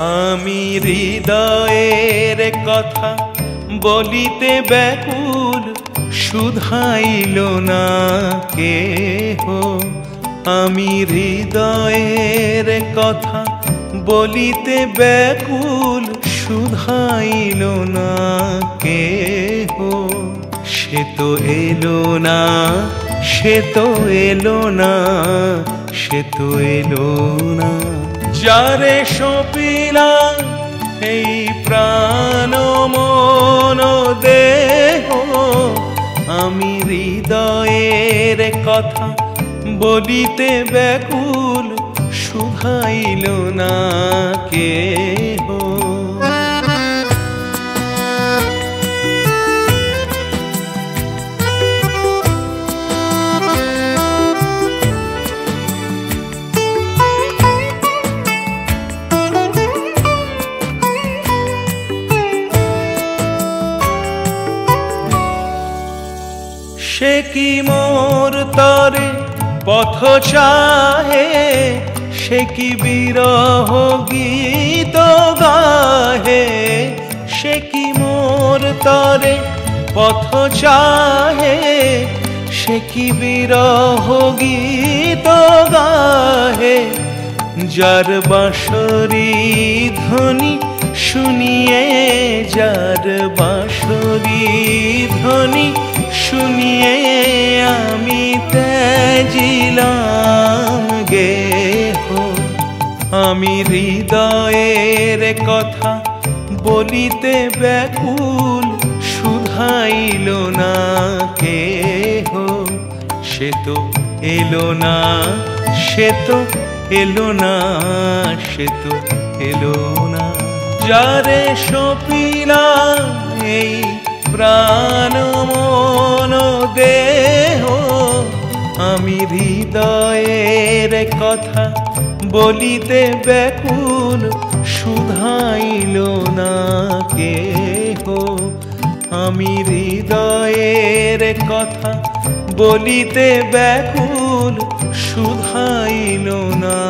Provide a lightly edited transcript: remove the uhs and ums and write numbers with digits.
আমি হৃদয়ের কথা বলিতে ব্যাকুল, শুধাইল না কেহ। আমি হৃদয়ের কথা বলিতে ব্যাকুল, শুধাইল না কেহ। সে তো এলো না, সে তো এলো না, সে তো এলো না। যারে সপিলা এই প্রাণ মন দেহ, আমি হৃদয়ের কথা বলিতে ব্যাকুল, শুধাইল না কেহ। সে কি মোর তরে পথ চাহে, সে কি বিরহ গীত গাহে। সে কি মোর তরে পথ চাহে, সে কি বিরহ গীত গাহে। যার বাঁশরি ধ্বনি শুনিয়ে, যার বাঁশরি ধ্বনি শুনিয়ে আমি ত্যাজিলাম গেহ। আমি হৃদয়ের কথা বলিতে ব্যাকুল, শুধাইল না কেহ। সে তো এলো না, সে তো এলো না, সে তো এলো না। যারে সপিলা এই প্রাণ মন দেহ, আমি হৃদয়ের কথা বলিতে ব্যাকুল, শুধাইল না কেহ। আমি হৃদয়ের কথা বলিতে ব্যাকুল, শুধাইল না।